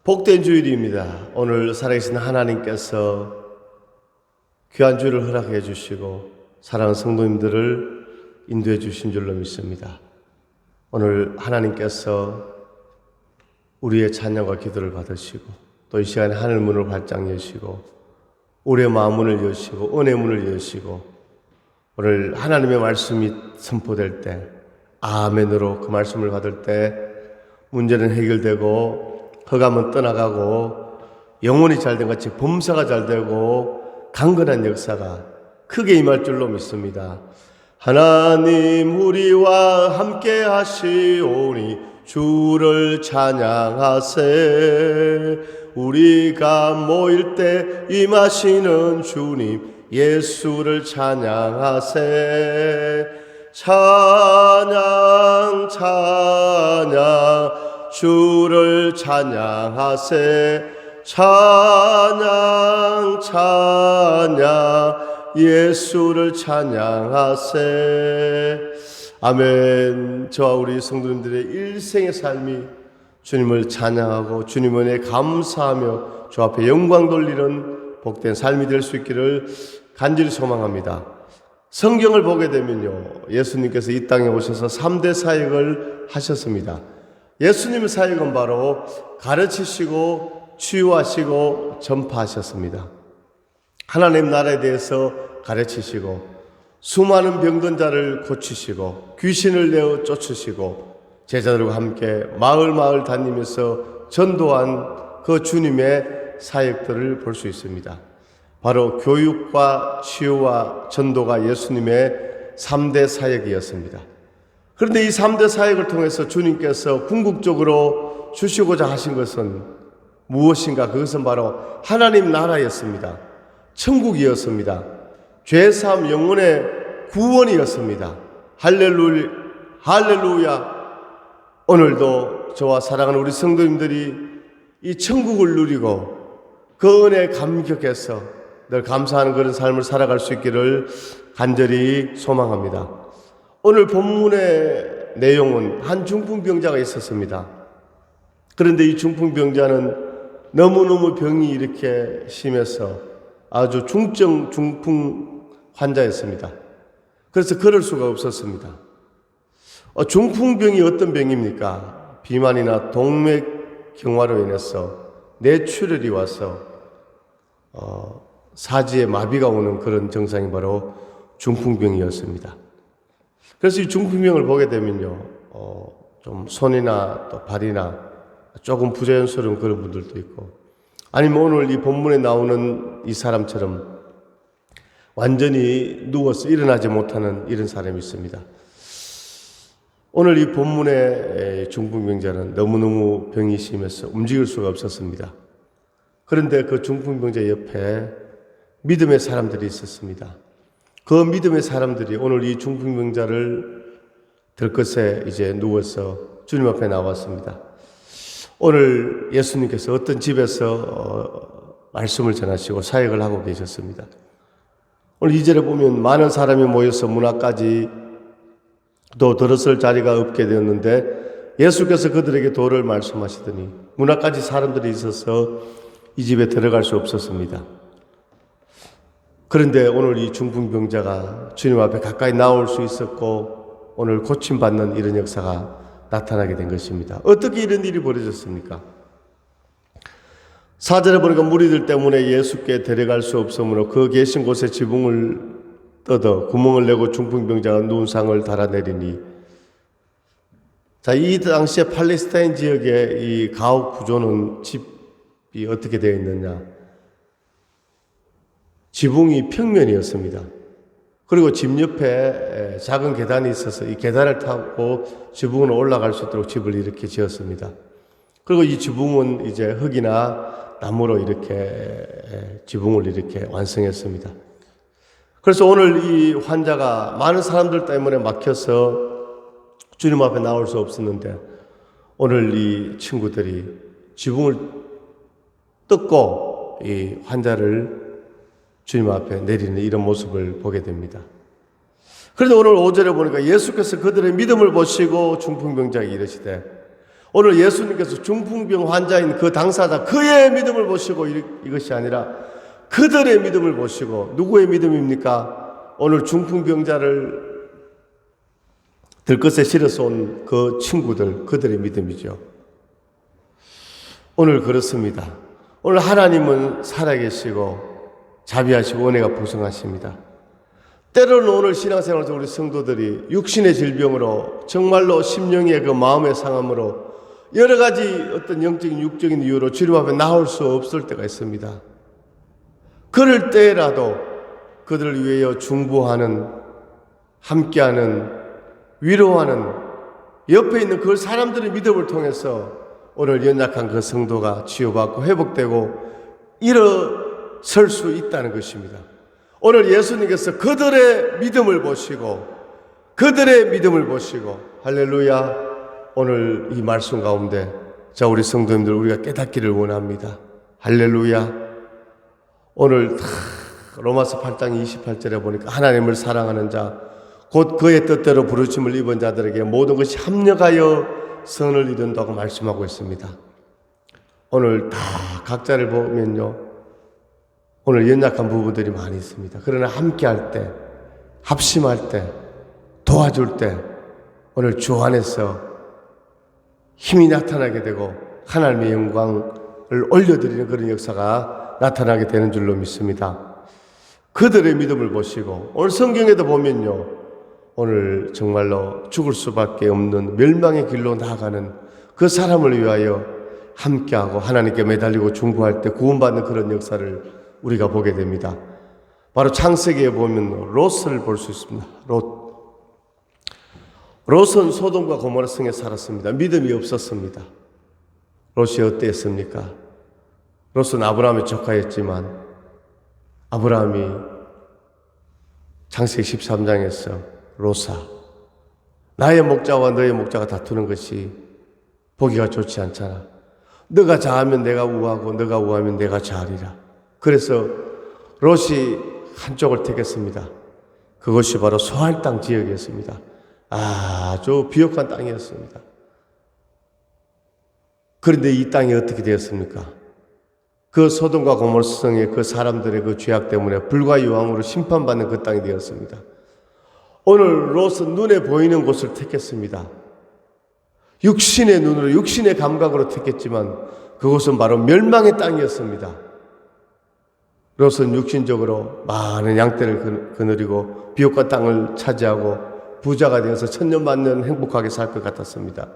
복된 주일입니다. 오늘 살아계신 하나님께서 귀한 주일을 허락해 주시고 사랑하는 성도님들을 인도해 주신 줄로 믿습니다. 오늘 하나님께서 우리의 찬양과 기도를 받으시고 또 이 시간에 하늘 문을 활짝 여시고 우리의 마음 문을 여시고 은혜 문을 여시고 오늘 하나님의 말씀이 선포될 때 아멘으로 그 말씀을 받을 때 문제는 해결되고 흑암은 떠나가고 영혼이 잘된 같이 범사가 잘되고 강건한 역사가 크게 임할 줄로 믿습니다. 하나님 우리와 함께 하시오니 주를 찬양하세. 우리가 모일 때 임하시는 주님 예수를 찬양하세. 찬양 찬양 주를 찬양하세. 찬양 찬양 예수를 찬양하세. 아멘. 저와 우리 성도님들의 일생의 삶이 주님을 찬양하고 주님 은혜에 감사하며 주 앞에 영광 돌리는 복된 삶이 될 수 있기를 간절히 소망합니다. 성경을 보게 되면요, 예수님께서 이 땅에 오셔서 3대 사역을 하셨습니다. 예수님의 사역은 바로 가르치시고 치유하시고 전파하셨습니다. 하나님 나라에 대해서 가르치시고 수많은 병든 자를 고치시고 귀신을 내어 쫓으시고 제자들과 함께 마을 다니면서 전도한 그 주님의 사역들을 볼 수 있습니다. 바로 교육과 치유와 전도가 예수님의 3대 사역이었습니다. 그런데 이 3대 사역을 통해서 주님께서 궁극적으로 주시고자 하신 것은 무엇인가? 그것은 바로 하나님 나라였습니다. 천국이었습니다. 죄사함 영혼의 구원이었습니다. 할렐루야. 오늘도 저와 사랑하는 우리 성도님들이 이 천국을 누리고 그 은혜에 감격해서 늘 감사하는 그런 삶을 살아갈 수 있기를 간절히 소망합니다. 오늘 본문의 내용은 한 중풍병자가 있었습니다. 그런데 이 중풍병자는 너무너무 병이 이렇게 심해서 아주 중풍 환자였습니다. 그래서 걸을 수가 없었습니다. 중풍병이 어떤 병입니까? 비만이나 동맥경화로 인해서 뇌출혈이 와서 사지에 마비가 오는 그런 증상이 바로 중풍병이었습니다. 그래서 이 중풍병을 보게 되면요, 좀 손이나 또 발이나 조금 부자연스러운 그런 분들도 있고, 아니면 오늘 이 본문에 나오는 이 사람처럼 완전히 누워서 일어나지 못하는 이런 사람이 있습니다. 오늘 이 본문의 중풍병자는 너무너무 병이 심해서 움직일 수가 없었습니다. 그런데 그 중풍병자 옆에 믿음의 사람들이 있었습니다. 그 믿음의 사람들이 오늘 이 중풍병자를 들것에 이제 누워서 주님 앞에 나왔습니다. 오늘 예수님께서 어떤 집에서 말씀을 전하시고 사역을 하고 계셨습니다. 오늘 2절에 보면 많은 사람이 모여서 문 앞까지 또 들었을 자리가 없게 되었는데 예수께서 그들에게 도를 말씀하시더니 문 앞까지 사람들이 있어서 이 집에 들어갈 수 없었습니다. 그런데 오늘 이 중풍병자가 주님 앞에 가까이 나올 수 있었고 오늘 고침받는 이런 역사가 나타나게 된 것입니다. 어떻게 이런 일이 벌어졌습니까? 4절에 보니까 무리들 때문에 예수께 데려갈 수 없으므로 그 계신 곳에 지붕을 뜯어 구멍을 내고 중풍병자가 누운 상을 달아내리니, 자, 이 당시에 팔레스타인 지역의 이 가옥 구조는 집이 어떻게 되어 있느냐? 지붕이 평면이었습니다. 그리고 집 옆에 작은 계단이 있어서 이 계단을 타고 지붕으로 올라갈 수 있도록 집을 이렇게 지었습니다. 그리고 이 지붕은 이제 흙이나 나무로 이렇게 지붕을 이렇게 완성했습니다. 그래서 오늘 이 환자가 많은 사람들 때문에 막혀서 주님 앞에 나올 수 없었는데 오늘 이 친구들이 지붕을 뜯고 이 환자를 주님 앞에 내리는 이런 모습을 보게 됩니다. 그런데 오늘 5절에 보니까 예수께서 그들의 믿음을 보시고 중풍병자에게 이르시되 오늘 예수님께서 중풍병 환자인 그 당사자 그의 믿음을 보시고 이것이 아니라 그들의 믿음을 보시고, 누구의 믿음입니까? 오늘 중풍병자를 들것에 실어서 온 그 친구들, 그들의 믿음이죠. 오늘 그렇습니다. 오늘 하나님은 살아계시고 자비하시고 은혜가 풍성하십니다. 때로는 오늘 신앙생활에서 우리 성도들이 육신의 질병으로, 정말로 심령의 그 마음의 상함으로 여러 가지 어떤 영적인 육적인 이유로 주님 앞에 나올 수 없을 때가 있습니다. 그럴 때라도 그들을 위하여 중보하는, 함께하는, 위로하는 옆에 있는 그 사람들의 믿음을 통해서 오늘 연약한 그 성도가 치유받고 회복되고 일어설 수 있다는 것입니다. 오늘 예수님께서 그들의 믿음을 보시고, 그들의 믿음을 보시고, 할렐루야, 오늘 이 말씀 가운데 자, 우리 성도님들 우리가 깨닫기를 원합니다. 할렐루야. 오늘 로마서 8장 28절에 보니까 하나님을 사랑하는 자, 곧 그의 뜻대로 부르심을 입은 자들에게 모든 것이 합력하여 선을 이룬다고 말씀하고 있습니다. 오늘 다 각자를 보면요, 오늘 연약한 부분들이 많이 있습니다. 그러나 함께할 때, 합심할 때, 도와줄 때 오늘 주 안에서 힘이 나타나게 되고 하나님의 영광을 올려드리는 그런 역사가 나타나게 되는 줄로 믿습니다. 그들의 믿음을 보시고, 오늘 성경에도 보면요, 오늘 정말로 죽을 수밖에 없는 멸망의 길로 나아가는 그 사람을 위하여 함께하고 하나님께 매달리고 중보할 때 구원받는 그런 역사를 우리가 보게 됩니다. 바로 창세기에 보면 롯을 볼 수 있습니다. 롯은 소돔과 고모라 성에 살았습니다. 믿음이 없었습니다. 롯이 어땠습니까? 롯은 아브라함의 조카였지만 아브라함이 창세기 13장에서 롯아, 나의 목자와 너의 목자가 다투는 것이 보기가 좋지 않잖아. 너가 좌하면 내가 우하고 너가 우하면 내가 좌하리라. 그래서 롯이 한쪽을 택했습니다. 그것이 바로 소알 땅 지역이었습니다. 아주 비옥한 땅이었습니다. 그런데 이 땅이 어떻게 되었습니까? 그 소돔과 고모라 성의 그 사람들의 그 죄악 때문에 불과 유황으로 심판받는 그 땅이 되었습니다. 오늘 롯은 눈에 보이는 곳을 택했습니다. 육신의 눈으로, 육신의 감각으로 택했지만 그곳은 바로 멸망의 땅이었습니다. 롯은 육신적으로 많은 양떼를 거느리고 비옥한 땅을 차지하고 부자가 되어서 천년만년 행복하게 살 것 같았습니다.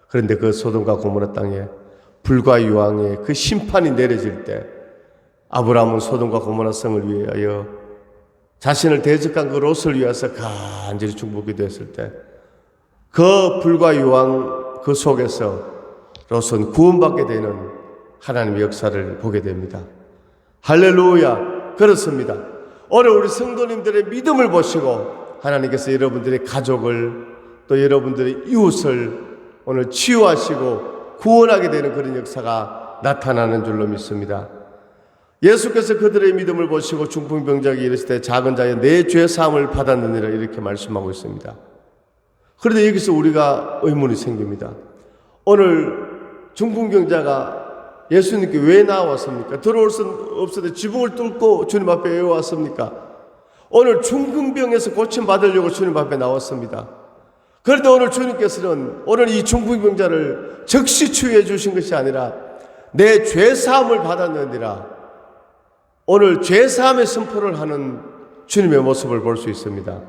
그런데 그 소돔과 고모라 땅에 불과 유황의 그 심판이 내려질 때 아브라함은 소돔과 고모라 성을 위하여 자신을 대적한 그 롯을 위해서 간절히 중보하게 되었을 때 그 불과 유황 그 속에서 롯은 구원받게 되는 하나님의 역사를 보게 됩니다. 할렐루야. 그렇습니다. 오늘 우리 성도님들의 믿음을 보시고 하나님께서 여러분들의 가족을 또 여러분들의 이웃을 오늘 치유하시고 구원하게 되는 그런 역사가 나타나는 줄로 믿습니다. 예수께서 그들의 믿음을 보시고 중풍병자에게 이르시되 작은 자여 내 죄 사함을 받았느니라 이렇게 말씀하고 있습니다. 그런데 여기서 우리가 의문이 생깁니다. 오늘 중풍병자가 예수님께 왜 나왔습니까? 들어올 수 없어도 지붕을 뚫고 주님 앞에 왜 왔습니까? 오늘 중풍병에서 고침받으려고 주님 앞에 나왔습니다. 그런데 오늘 주님께서는 오늘 이 중풍병자를 즉시 치유해 주신 것이 아니라 내 죄사함을 받았느니라, 오늘 죄사함의 선포를 하는 주님의 모습을 볼 수 있습니다.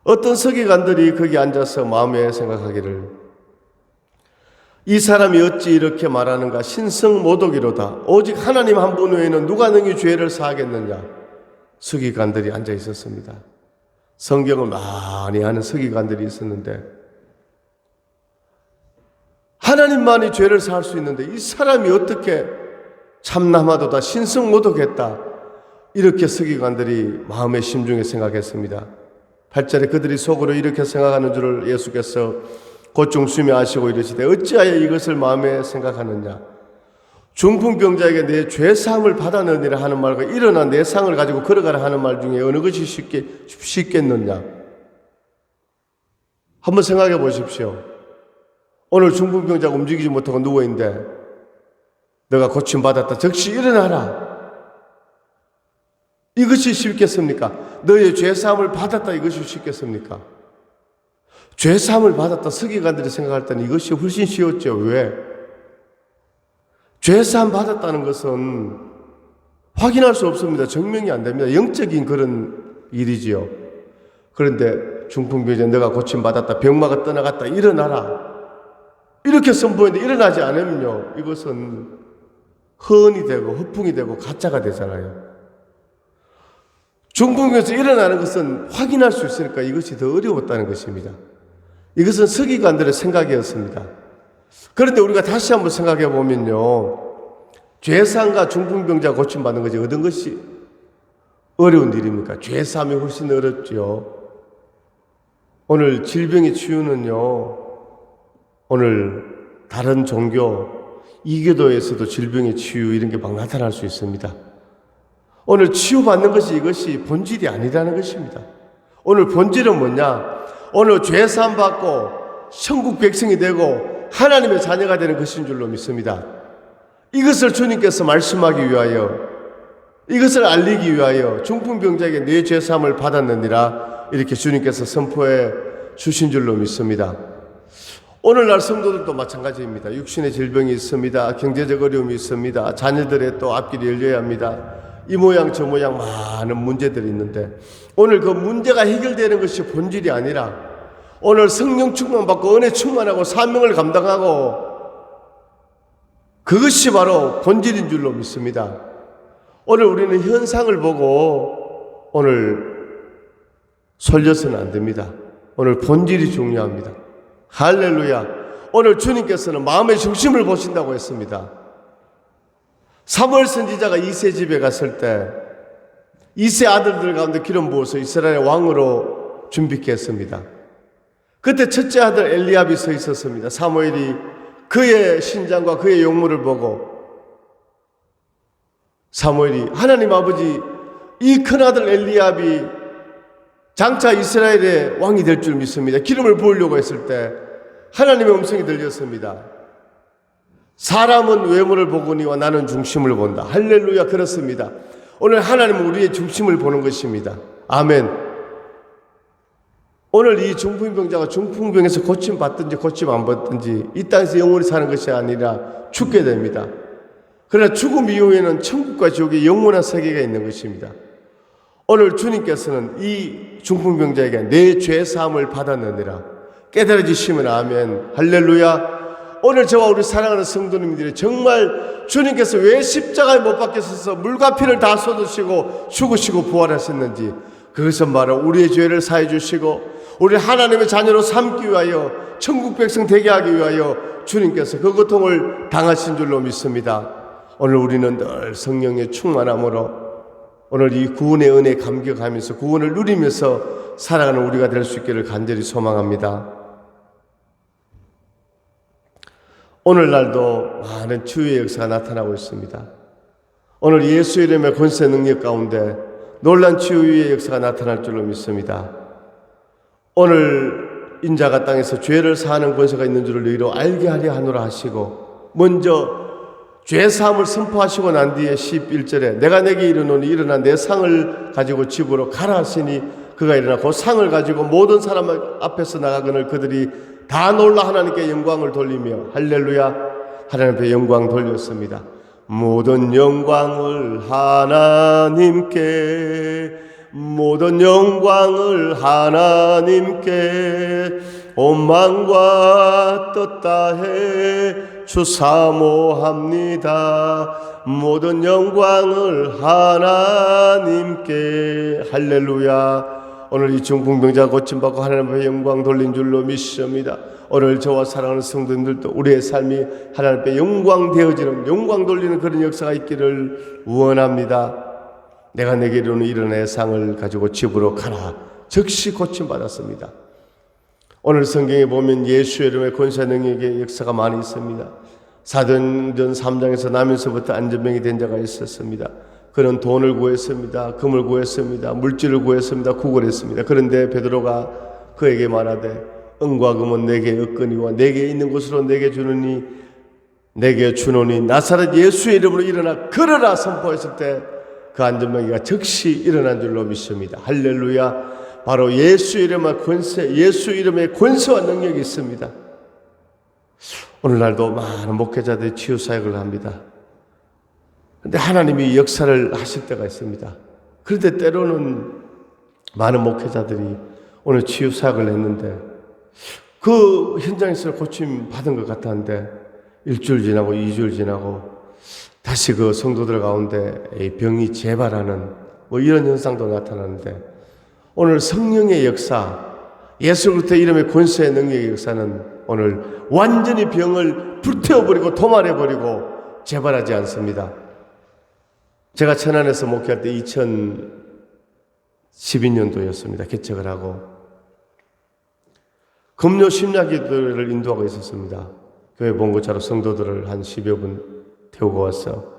어떤 서기관들이 거기 앉아서 마음에 생각하기를, 이 사람이 어찌 이렇게 말하는가? 신성모독이로다. 오직 하나님 한 분 외에는 누가 능히 죄를 사하겠느냐? 서기관들이 앉아 있었습니다. 성경을 많이 하는 서기관들이 있었는데 하나님만이 죄를 사할 수 있는데 이 사람이 어떻게 참남하도다 신성모독했다, 이렇게 서기관들이 마음의 심중에 생각했습니다. 8절에 그들이 속으로 이렇게 생각하는 줄을 예수께서 곧중 수미하시고 이르시되 어찌하여 이것을 마음에 생각하느냐? 중풍병자에게 내 죄사함을 받았느니라 하는 말과 일어나 내 상을 가지고 걸어가라 하는 말 중에 어느 것이 쉽겠느냐? 한번 생각해 보십시오. 오늘 중풍병자가 움직이지 못하고 누워있는데 너가 고침받았다. 즉시 일어나라. 이것이 쉽겠습니까? 너의 죄사함을 받았다. 이것이 쉽겠습니까? 죄사함을 받았다. 서기관들이 생각할 때는 이것이 훨씬 쉬웠죠. 왜? 죄사함 받았다는 것은 확인할 수 없습니다. 증명이 안 됩니다. 영적인 그런 일이지요. 그런데 중풍병자 너가 고침받았다. 병마가 떠나갔다. 일어나라. 이렇게 선포했는데 일어나지 않으면요. 이것은 허언이 되고 허풍이 되고 가짜가 되잖아요. 중풍병에서 일어나는 것은 확인할 수 있으니까 이것이 더 어려웠다는 것입니다. 이것은 서기관들의 생각이었습니다. 그런데 우리가 다시 한번 생각해 보면요. 죄사함과 중풍병자 고침받는 것이 어떤 것이 어려운 일입니까? 죄사함이 훨씬 어렵죠. 오늘 질병의 치유는요. 오늘 다른 종교, 이교도에서도 질병의 치유 이런 게 막 나타날 수 있습니다. 오늘 치유받는 것이 이것이 본질이 아니라는 것입니다. 오늘 본질은 뭐냐? 오늘 죄사함 받고 천국 백성이 되고 하나님의 자녀가 되는 것인 줄로 믿습니다. 이것을 주님께서 말씀하기 위하여, 이것을 알리기 위하여 중풍병자에게 내 죄사함을 받았느니라 이렇게 주님께서 선포해 주신 줄로 믿습니다. 오늘날 성도들도 마찬가지입니다. 육신의 질병이 있습니다. 경제적 어려움이 있습니다. 자녀들의 또 앞길이 열려야 합니다. 이 모양 저 모양 많은 문제들이 있는데 오늘 그 문제가 해결되는 것이 본질이 아니라 오늘 성령 충만받고 은혜 충만하고 사명을 감당하고 그것이 바로 본질인 줄로 믿습니다. 오늘 우리는 현상을 보고 오늘 설려서는 안 됩니다. 오늘 본질이 중요합니다. 할렐루야. 오늘 주님께서는 마음의 중심을 보신다고 했습니다. 사무엘 선지자가 이세 집에 갔을 때 이세 아들들 가운데 기름 부어서 이스라엘의 왕으로 준비케 했습니다. 그때 첫째 아들 엘리압이 서 있었습니다. 사무엘이 그의 신장과 그의 용모를 보고 사무엘이 하나님 아버지 이 큰아들 엘리압이 장차 이스라엘의 왕이 될 줄 믿습니다. 기름을 부으려고 했을 때 하나님의 음성이 들렸습니다. 사람은 외모를 보거니와 나는 중심을 본다. 할렐루야. 그렇습니다. 오늘 하나님은 우리의 중심을 보는 것입니다. 아멘. 오늘 이 중풍병자가 중풍병에서 고침받든지 고침 안 받든지 이 땅에서 영원히 사는 것이 아니라 죽게 됩니다. 그러나 죽음 이후에는 천국과 지옥의 영원한 세계가 있는 것입니다. 오늘 주님께서는 이 중풍병자에게 내 죄사함을 받았느니라 깨달아지시면 아멘. 할렐루야. 오늘 저와 우리 사랑하는 성도님들이 정말 주님께서 왜 십자가에 못 박혀서 물과 피를 다 쏟으시고 죽으시고 부활하셨는지 그것은 바로 우리의 죄를 사해 주시고 우리 하나님의 자녀로 삼기 위하여 천국 백성 되게 하기 위하여 주님께서 그 고통을 당하신 줄로 믿습니다. 오늘 우리는 늘 성령의 충만함으로 오늘 이 구원의 은혜에 감격하면서 구원을 누리면서 살아가는 우리가 될 수 있기를 간절히 소망합니다. 오늘날도 많은 치유의 역사가 나타나고 있습니다. 오늘 예수 이름의 권세 능력 가운데 놀란 치유의 역사가 나타날 줄로 믿습니다. 오늘 인자가 땅에서 죄를 사하는 권세가 있는 줄을 너희로 알게 하려 하노라 하시고 먼저 죄사함을 선포하시고 난 뒤에 11절에 내가 내게 이르노니 일어나 내 상을 가지고 집으로 가라 하시니 그가 일어나 그 상을 가지고 모든 사람 앞에서 나가거늘 그들이 다 놀라 하나님께 영광을 돌리며 할렐루야. 하나님 앞에 영광 돌렸습니다. 모든 영광을 하나님께 모든 영광을 하나님께 온 만과 떴다해 주 사모합니다. 모든 영광을 하나님께 할렐루야. 오늘 이 중풍병자 고침받고 하나님 앞에 영광 돌린 줄로 믿습니다. 오늘 저와 사랑하는 성도님들도 우리의 삶이 하나님 앞에 영광 되어지는 영광 돌리는 그런 역사가 있기를 원합니다. 내가 내게 이르는 일어나의 상을 가지고 집으로 가라. 즉시 고침받았습니다. 오늘 성경에 보면 예수의 이름의 권세 능력의 역사가 많이 있습니다. 사도행전 3장에서 나면서부터 안전병이 된 자가 있었습니다. 그는 돈을 구했습니다. 금을 구했습니다. 물질을 구했습니다. 구걸했습니다. 그런데 베드로가 그에게 말하되 은과 금은 내게 얻거니와 내게 있는 곳으로 내게 주느니 내게 주노니 나사렛 예수의 이름으로 일어나 걸어라 선포했을 때 그 안전병이가 즉시 일어난 줄로 믿습니다. 할렐루야. 바로 예수 이름의 권세, 예수 이름의 권세와 능력이 있습니다. 오늘날도 많은 목회자들이 치유 사역을 합니다. 그런데 하나님이 역사를 하실 때가 있습니다. 그런데 때로는 많은 목회자들이 오늘 치유 사역을 했는데 그 현장에서 고침 받은 것 같았는데 일주일 지나고 2주일 지나고 다시 그 성도들 가운데 병이 재발하는 뭐 이런 현상도 나타나는데 오늘 성령의 역사, 예수 그리스도의 이름의 권세의 능력의 역사는 오늘 완전히 병을 불태워버리고 도말해버리고 재발하지 않습니다. 제가 천안에서 목회할 때 2012년도였습니다. 개척을 하고 금요 심야기도를 인도하고 있었습니다. 교회 본고차로 성도들을 한 10여 분 태우고 와서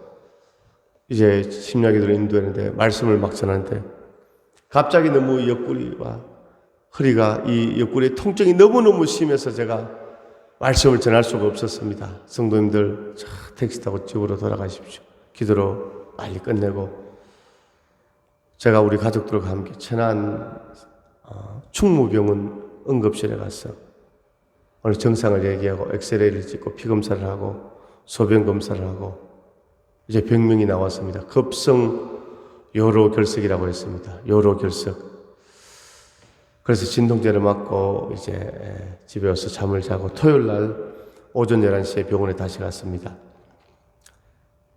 이제 심야기도를 인도했는데 말씀을 막 전하는데 갑자기 너무 옆구리와 허리가 이 옆구리의 통증이 너무너무 심해서 제가 말씀을 전할 수가 없었습니다. 성도님들 택시 타고 집으로 돌아가십시오. 기도로 빨리 끝내고 제가 우리 가족들과 함께 천안 충무병원 응급실에 가서 오늘 정상을 얘기하고 엑스레이를 찍고 피검사를 하고 소변 검사를 하고 이제 병명이 나왔습니다. 급성 요로결석이라고 했습니다. 요로결석. 그래서 진통제를 맞고 이제 집에 와서 잠을 자고 토요일 날 오전 11시에 병원에 다시 갔습니다.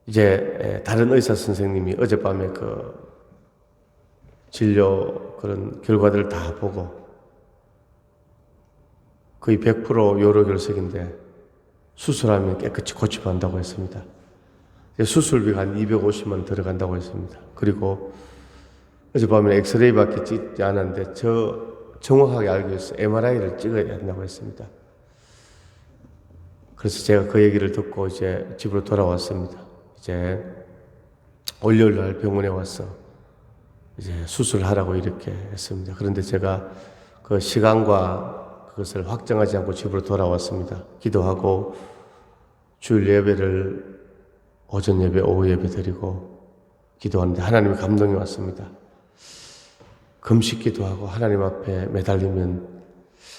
이제 다른 의사 선생님이 어젯밤에 그 진료 그런 결과들을 다 보고 거의 100% 요로결석인데 수술하면 깨끗이 고침한다고 했습니다. 수술비가 한 250만 들어간다고 했습니다. 그리고 어젯밤에 엑스레이밖에 찍지 않았는데 정확하게 알기 위해서 MRI를 찍어야 한다고 했습니다. 그래서 제가 그 얘기를 듣고 이제 집으로 돌아왔습니다. 이제 월요일 날 병원에 와서 이제 수술하라고 이렇게 했습니다. 그런데 제가 그 시간과 그것을 확정하지 않고 집으로 돌아왔습니다. 기도하고 주일 예배를 오전 예배, 오후 예배 드리고 기도하는데 하나님의 감동이 왔습니다. 금식 기도하고 하나님 앞에 매달리면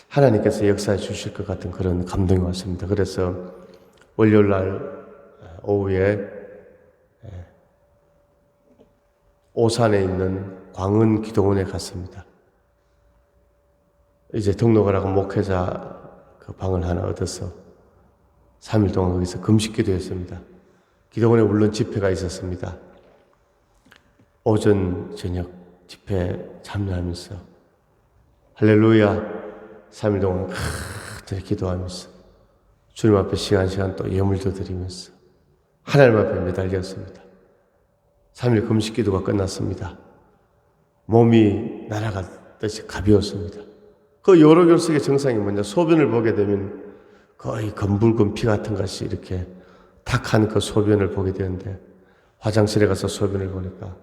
하나님께서 역사해 주실 것 같은 그런 감동이 왔습니다. 그래서 월요일 날 오후에 오산에 있는 광은 기도원에 갔습니다. 이제 등록을 하고 목회자 그 방을 하나 얻어서 3일 동안 거기서 금식 기도했습니다. 기도원에 물론 집회가 있었습니다. 오전 저녁 집회 참여하면서 할렐루야 3일 동안 간절히 기도하면서 주님 앞에 시간 또 예물도 드리면서 하나님 앞에 매달렸습니다. 3일 금식 기도가 끝났습니다. 몸이 날아갔듯이 가벼웠습니다. 그 요로결석의 정상이 뭐냐, 소변을 보게 되면 거의 검붉은 피 같은 것이 이렇게 탁한 그 소변을 보게 되는데 화장실에 가서 소변을 보니까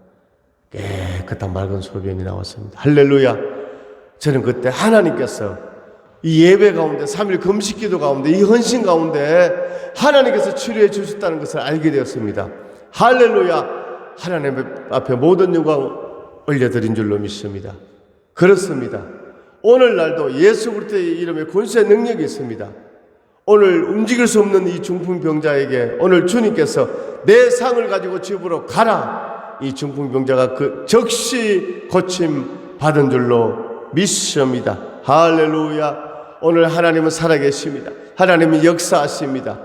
깨끗한 맑은 소변이 나왔습니다. 할렐루야. 저는 그때 하나님께서 이 예배 가운데 3일 금식 기도 가운데 이 헌신 가운데 하나님께서 치료해 주셨다는 것을 알게 되었습니다. 할렐루야. 하나님 앞에 모든 영광 올려드린 줄로 믿습니다. 그렇습니다. 오늘날도 예수 그리스도의 이름에 권세의 능력이 있습니다. 오늘 움직일 수 없는 이 중풍병자에게 오늘 주님께서 내 상을 가지고 집으로 가라. 이 중풍병자가 그 즉시 고침 받은 줄로 믿습니다. 할렐루야. 오늘 하나님은 살아계십니다. 하나님은 역사하십니다.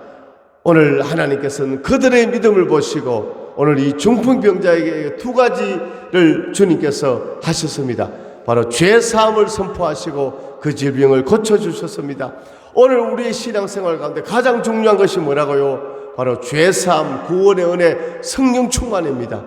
오늘 하나님께서는 그들의 믿음을 보시고 오늘 이 중풍병자에게 두 가지를 주님께서 하셨습니다. 바로 죄사함을 선포하시고 그 질병을 고쳐주셨습니다. 오늘 우리의 신앙생활 가운데 가장 중요한 것이 뭐라고요? 바로 죄사함, 구원의 은혜, 성령 충만입니다.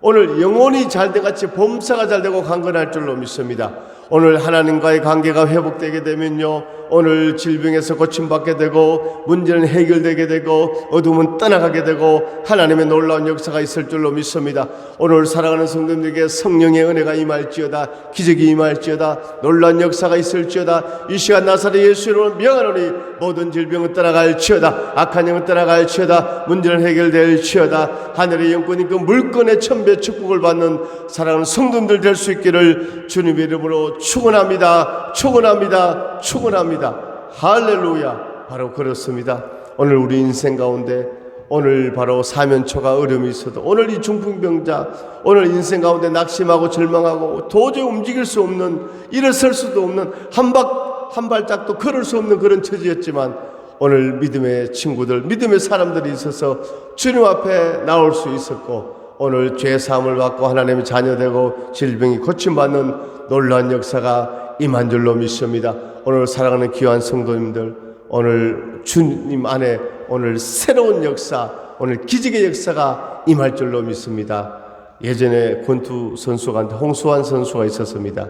오늘 영혼이 잘돼같이 범사가 잘되고 강건할 줄로 믿습니다. 오늘 하나님과의 관계가 회복되게 되면요, 오늘 질병에서 고침받게 되고 문제는 해결되게 되고 어둠은 떠나가게 되고 하나님의 놀라운 역사가 있을 줄로 믿습니다. 오늘 사랑하는 성도님들에게 성령의 은혜가 임할지어다. 기적이 임할지어다. 놀라운 역사가 있을지어다. 이 시간 나사렛 예수 이름으로 명하노니 모든 질병은 떠나갈지어다. 악한 영은 떠나갈지어다. 문제는 해결될지어다. 하늘의 영권이 그 물건의 천배 축복을 받는 사랑하는 성도님들 될 수 있기를 주님의 이름으로 축원합니다. 축원합니다. 축원합니다. 할렐루야. 바로 그렇습니다. 오늘 우리 인생 가운데 오늘 바로 사면초가 어려움이 있어도 오늘 이 중풍병자 오늘 인생 가운데 낙심하고 절망하고 도저히 움직일 수 없는 일어설 수도 없는 한 발짝도 걸을 수 없는 그런 처지였지만 오늘 믿음의 친구들 믿음의 사람들이 있어서 주님 앞에 나올 수 있었고 오늘 죄 사함을 받고 하나님의 자녀되고 질병이 고침받는 놀라운 역사가 임한 줄로 믿습니다. 오늘 사랑하는 귀한 성도님들 오늘 주님 안에 오늘 새로운 역사 오늘 기적의 역사가 임할 줄로 믿습니다. 예전에 권투 선수가 홍수환 선수가 있었습니다.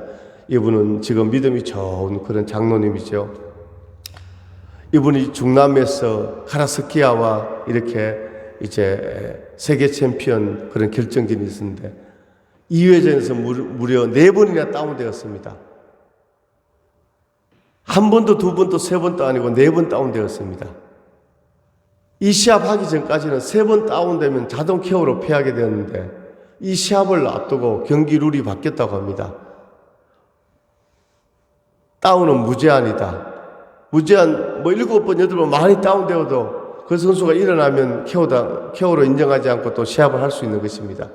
이분은 지금 믿음이 좋은 그런 장로님이죠. 이분이 중남미에서 카라스키아와 이렇게 이제 세계 챔피언 그런 결정전이 있었는데 2회전에서 무려 4번이나 다운되었습니다. 한 번도 두 번도 세 번도 아니고 4번 다운되었습니다. 이 시합하기 전까지는 3번 다운되면 자동 KO로 패하게 되었는데 이 시합을 앞두고 경기 룰이 바뀌었다고 합니다. 다운은 무제한이다. 무제한 7번, 8번 많이 다운되어도 그 선수가 일어나면 KO로 인정하지 않고 또 시합을 할 수 있는 것입니다.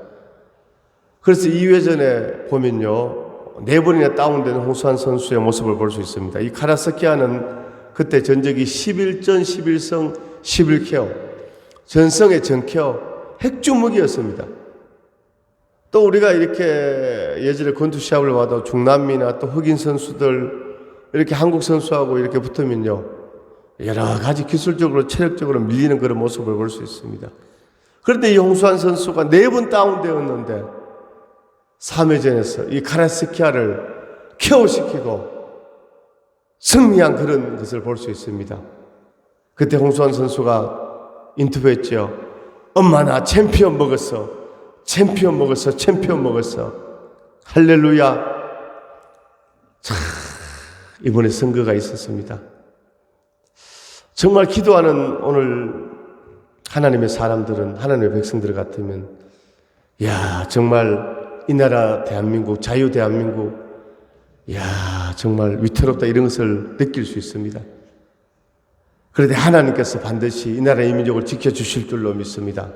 그래서 2회전에 보면요 4번이나 다운된 홍수환 선수의 모습을 볼 수 있습니다. 이 카라스키아는 그때 전적이 11전 11승 11KO 전성의 전KO 핵주무기였습니다. 또 우리가 이렇게 예전에 권투 시합을 봐도 중남미나 또 흑인 선수들 이렇게 한국 선수하고 이렇게 붙으면요 여러 가지 기술적으로 체력적으로 밀리는 그런 모습을 볼 수 있습니다. 그런데 이 홍수환 선수가 4번 다운되었는데 3회전에서 이 카라스키아를 KO시키고 승리한 그런 것을 볼 수 있습니다. 그때 홍수환 선수가 인터뷰했죠. 엄마 나 챔피언 먹었어. 챔피언 먹었어. 챔피언 먹었어. 할렐루야. 참 이번에 선거가 있었습니다. 정말 기도하는 오늘 하나님의 사람들은 하나님의 백성들 같으면 야 정말 이 나라 대한민국 자유 대한민국 야 정말 위태롭다 이런 것을 느낄 수 있습니다. 그런데 하나님께서 반드시 이 나라의 민족을 지켜주실 줄로 믿습니다.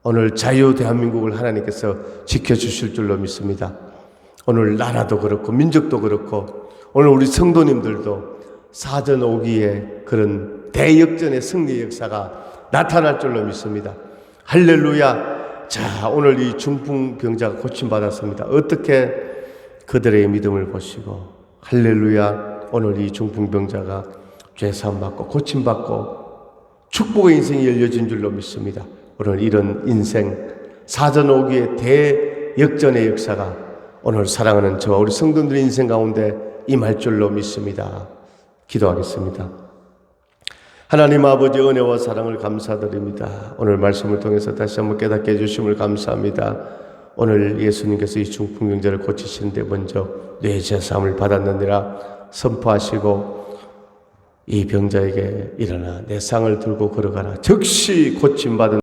오늘 자유 대한민국을 하나님께서 지켜주실 줄로 믿습니다. 오늘 나라도 그렇고 민족도 그렇고 오늘 우리 성도님들도 사전 오기에 그런 대역전의 승리의 역사가 나타날 줄로 믿습니다. 할렐루야. 자 오늘 이 중풍병자가 고침받았습니다. 어떻게 그들의 믿음을 보시고 할렐루야 오늘 이 중풍병자가 죄사함 받고 고침받고 축복의 인생이 열려진 줄로 믿습니다. 오늘 이런 인생 사전 오기의 대역전의 역사가 오늘 사랑하는 저와 우리 성도들의 인생 가운데 임할 줄로 믿습니다. 기도하겠습니다. 하나님 아버지 은혜와 사랑을 감사드립니다. 오늘 말씀을 통해서 다시 한번 깨닫게 해주심을 감사합니다. 오늘 예수님께서 이 중풍병자를 고치시는데 먼저 뇌제사함을 받았느니라 선포하시고 이 병자에게 일어나 내 상을 들고 걸어가라 즉시 고침받은